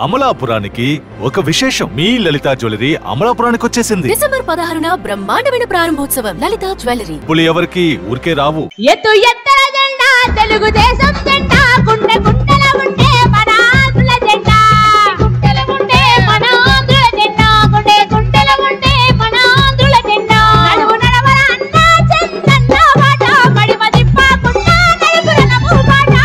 అమలాపురానికి ఒక విశేషం. మీ లలితా జ్యువెలరీ అమలాపురానికి వచ్చేసింది. డిసెంబర్ 16న బ్రహ్మాండమైన ప్రారంభోత్సవం. లలితా జ్యువెలరీ. పులి ఎవరికి ఊరికే రావు. ఎత్తు ఎత్తర జెండా తెలుగుదేశం జెండా, గుండె గుండెల ఉండే మన ఆంధ్రుల జెండా, గుండెల ఉండే మన ఆంధ్రుల జెండా, గుండె గుండెల ఉండే మన ఆంధ్రుల జెండా. నడువు నడవర అన్న చంద్రన్న బాట, మడిమ తిప్పకుండా నలుగురల మూబాట,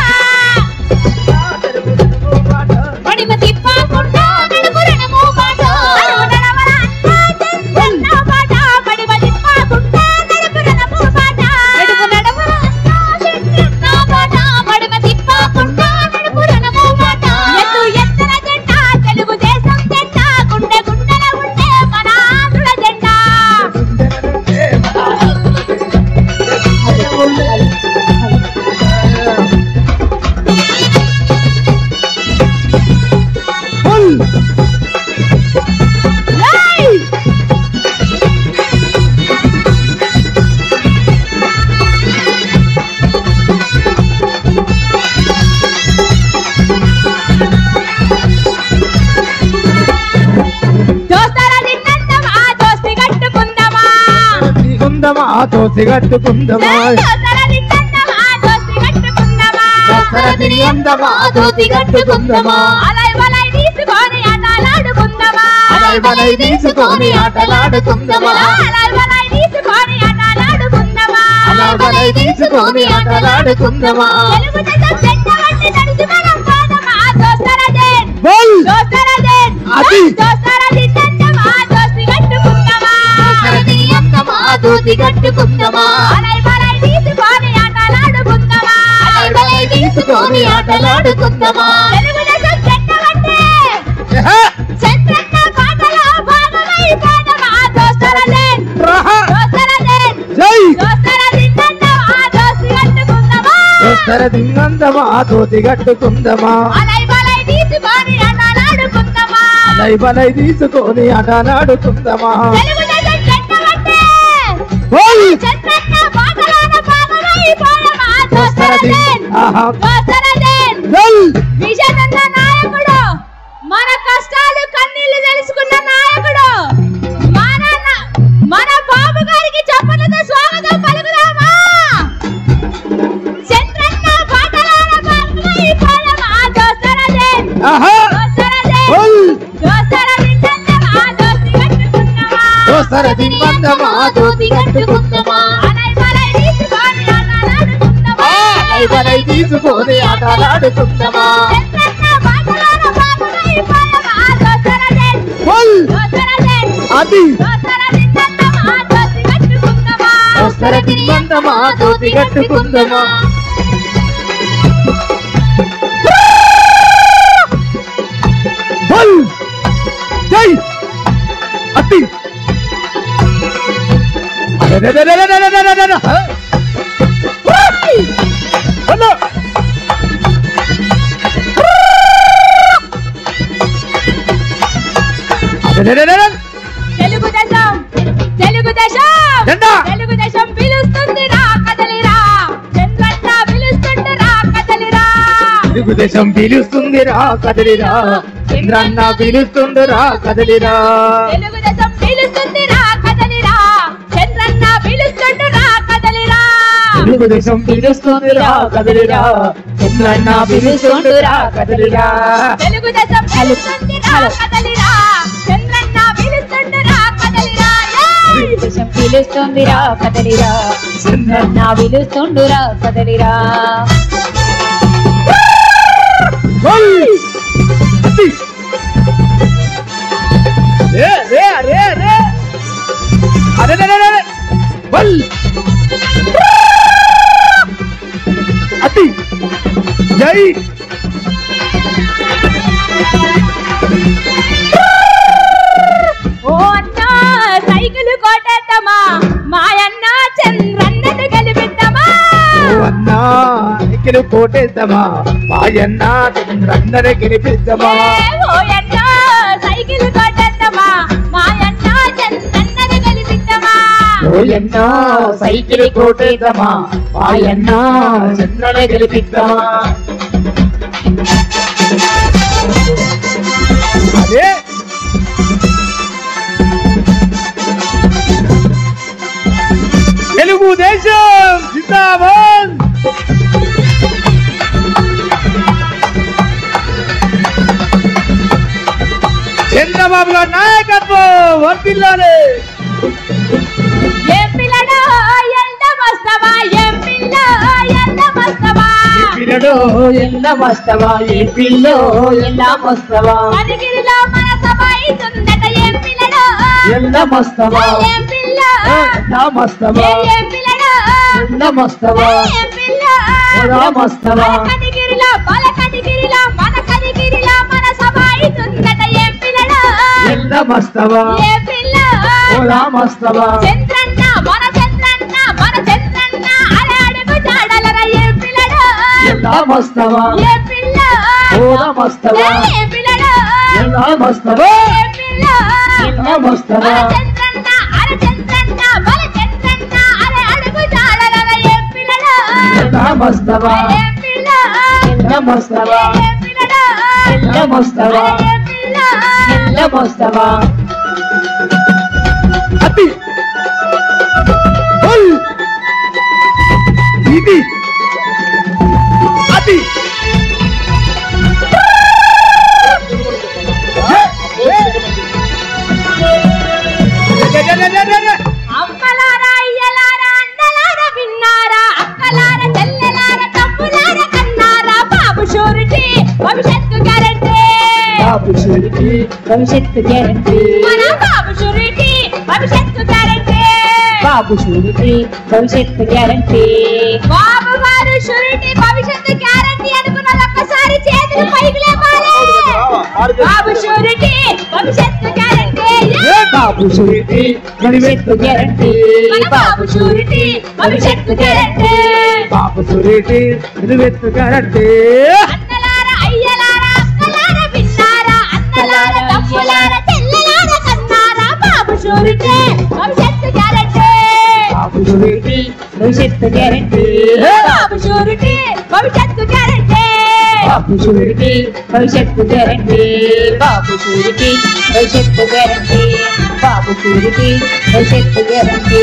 మడిమ తిప్పకుండా నలుగురల మూబాట. నడువు నడవర అన్న చంద్రన్న బాట, మడిమ తిప్పకుండా నలుగురల మూబాట. నడువు నడవర దోసి కట్టుకుందమా, దోసి కట్టుకుందమా, అలై వలై తీసుకొని ఆటలాడుకుందమా, అలై వలై తీసుకొని ఆటలాడుకుందమా, అలై వలై తీసుకొని ఆటలాడుకుందమా, అలై వలై తీసుకొని ఆటలాడుకుందమా. తెలుగుదేశం జెండా పట్టి నడిచి మనం పోదమా, దోస్తరదేన్ దోస్తరదేన్ అది దోస్తరదిద్దమా, దోసి కట్టుకుందమా, దోస్తరదిద్దమా, దోసి కట్టుకుందమా, అలై వలై తీసుకొని ఆటలాడుకుందమా, అలై వలై తీసుకొని ఆటలాడుకుందమా. తెలుగుదేశం జెండా పట్టి చంద్రన్న పాటలో భాగమై పోదమా, దోస్తరదేన్ దోస్తరదేన్ జై దోస్తరదిద్దమా, దోసి కట్టుకుందమా, దోస్తరదిద్దమా, దోసి కట్టుకుందమా, అలై వలై తీసుకొని ఆటలాడుకుందమా, అలై వలై తీసుకొని ఆటలాడుకుందమా. తెలుగుదేశం జెండా పట్టి చంద్రన్న పాటలోన భాగమై పోదమా, దోస్తరదేన్ దోస్తరదేన్ విజయనన్న నాయకుడు, మన కష్టాలు కన్నీళ్లు తెలుసుకున్న నాయకుడు, మన బాబు గారికి చప్పట్లతో స్వాగతం పలుకుదామా. చంద్రన్న పాటలోన భాగమై పోదమా, దోస్తరదేన్ దోస్తరదేన్ దోస్తరదిద్దమా, దోసి కట్టుకుందమా, దోస్తరదిద్దమా, దోసి కట్టుకుందమా, అలై వలై తీసుకొని ఆటలాడుకుందమా, అలై వలై తీసుకొని ఆటలాడుకుందమా. చంద్రన్న పాటలోన భాగమై పోదమా, దోస్తరదేన్ దోస్తరదేన్ అది దోస్తరదిద్దమా, దోసి కట్టుకుందమా, దోస్తరదిద్దమా, దోసి కట్టుకుందమా. జై అతి తెలుగుదేశం తెలుగుదేశం తెలుగుదేశం పిలుస్తుందిరా కదలిరా, చంద్రన్న పిలుస్తుందిరా కదలిరా, తెలుగుదేశం పిలుస్తుందిరా కదలిరా, చంద్రన్న పిలుస్తుందిరా కదలిరా, తెలుగుదేశం పిలుస్తుందిరా కదలిరా, చంద్రన్న పిలుస్తుందిరా కదలిరా, తెలుగుదేశం పిలుస్తుందిరా కదలిరా, చంద్రన్న పిలుస్తుందిరా కదలిరా, తెలుగుదేశం పిలుస్తుందిరా కదలిరా, చంద్రన్న పిలుస్తుందిరా కదలిరా, తెలుగుదేశం పిలుస్తుందిరా కదలిరా, చంద్రన్న పిలుస్తుందిరా కదలిరా. జై ఓ అన్న సైకిల్ కొట్టేద్దామా, మాయన్న చంద్రన్నను గెలిపిద్దామా, ఓ అన్న సైకిల్ కొట్టేద్దామా, మాయన్న చంద్రన్నను గెలిపిద్దామా, ఓ అన్న సైకిల్ కొట్టేద్దామా, మాయన్న చంద్రన్నను గెలిపిద్దామా, ఓ అన్న సైకిల్ కొట్టేద్దామా, మాయన్న చంద్రన్నను గెలిపిద్దామా. తెలుగుదేశం జిందాబాద్. చంద్రబాబు గారి నాయకత్వం వర్ధిల్లాలి. ఎంపిలడో ఎంత మస్తవా ఎంపిల్లో ఎంత మస్తవా పిల్లడో ఎంత మస్తవా ఏ పిల్లో ఎంత మస్తవా కదిగిరిలో మన సభ అవుతుందట ఎంపిలడో ఎంత మస్తవా ఎంపిల్లో ఎంత మస్తవా ఎంపిలడో ఎంత మస్తవా ఎంపిల్లో మస్తవా కదిగిరిలో మన కదిగిరిలో మన సభ అవుతుందట ఎంపిలడో ఎంత మస్తవా ఎంపిల్లో మస్తవా చంద్రన్న మన చంద్రన్న అరే అడుగు జాడలర ఎంపిలడో ఎంత మస్తవా ఎంపిల్లో మస్తవా ఎంపిలడో ఎంత మస్తవా ఎంపిల్లో ఎంత మస్తవా చంద్రన్న అరే చంద్రన్న అరే అడుగు జాడలర ఎంపిలడో ఎంత మస్తవా ఎంపిల్లో ఎంత మస్తవా ఎంపిలడో ఎంత మస్తవా ఎంపిల్లో ఎంత మస్తవా అతి ఇది అతి అమ్మలారా అయ్యలారా అన్నలారా విన్నారా అక్కలారా చెల్లెలారా తమ్ములారా కన్నారా బాబు షూరిటీ భవిష్యత్తు గ్యారెంటీ భవిష్యత్తు గ్యారంటీ మన బాబు షూరిటీ భవిష్యత్తు గ్యారెంటీ బాబు షూరిటీ భవిష్యత్తు గ్యారంటీ బాబు గారు షూరిటీ భవిష్యత్తు గ్యారెంటీ అనుకున్న ఒక్కసారి చేతులు పైకి లేపాలి బాబు షూరిటీ భవిష్యత్తు గ్యారెంటీ బాబు షూరిటీ భవిష్యత్తు గ్యారంటీ మన బాబు షూరిటీ భవిష్యత్తు గ్యారెంటీ బాబు షూరిటీ భవిష్యత్తు గ్యారంటీ అన్నలారా అయ్యలారా అక్కలారా విన్నారా అన్నలారా తమ్ములారా చెల్లెలారా కన్నారా బాబు షూరిటీ భవిష్యత్తు గ్యారెంటీ బాబు షూరిటీ భవిష్యత్తు గ్యారంటీ బాబు షూరిటీ భవిష్యత్తు గ్యారెంటీ బాబు షూరిటీ భవిష్యత్తు గ్యారంటీ బాబు షూరిటీ భవిష్యత్తు గ్యారంటీ బాబు షూరిటీ భవిష్యత్తు గ్యారంటీ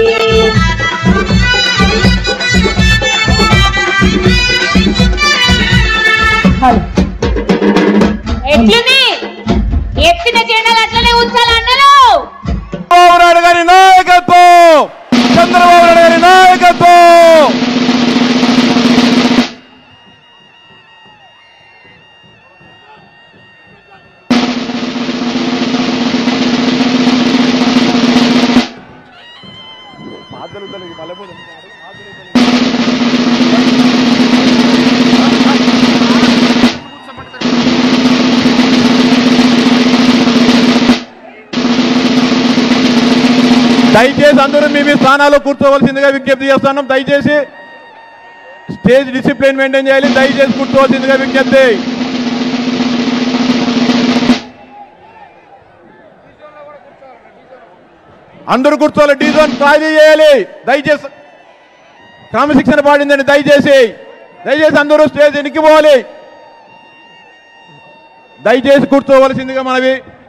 ఎట్లుంది ఎత్తిన జెండాలు అట్లనే ఉంచాలి అన్నలు చంద్రబాబు నాయుడు గారి నాయకత్వం, చంద్రబాబు నాయుడు గారి నాయకత్వం. దయచేసి అందరూ మీ మీ స్థానాల్లో కూర్చోవలసిందిగా విజ్ఞప్తి చేస్తున్నాం. దయచేసి స్టేజ్ డిసిప్లిన్ మెయింటైన్ చేయాలి. దయచేసి కూర్చోవలసిందిగా విజ్ఞప్తి. అందరూ కూర్చోవాలి. డీ జోన్ ఖాళీ చేయాలి. దయచేసి క్రమశిక్షణ పాడిందండి. దయచేసి అందరూ స్టేజ్ ఎన్నికిపోవాలి. దయచేసి కూర్చోవలసిందిగా మనవి.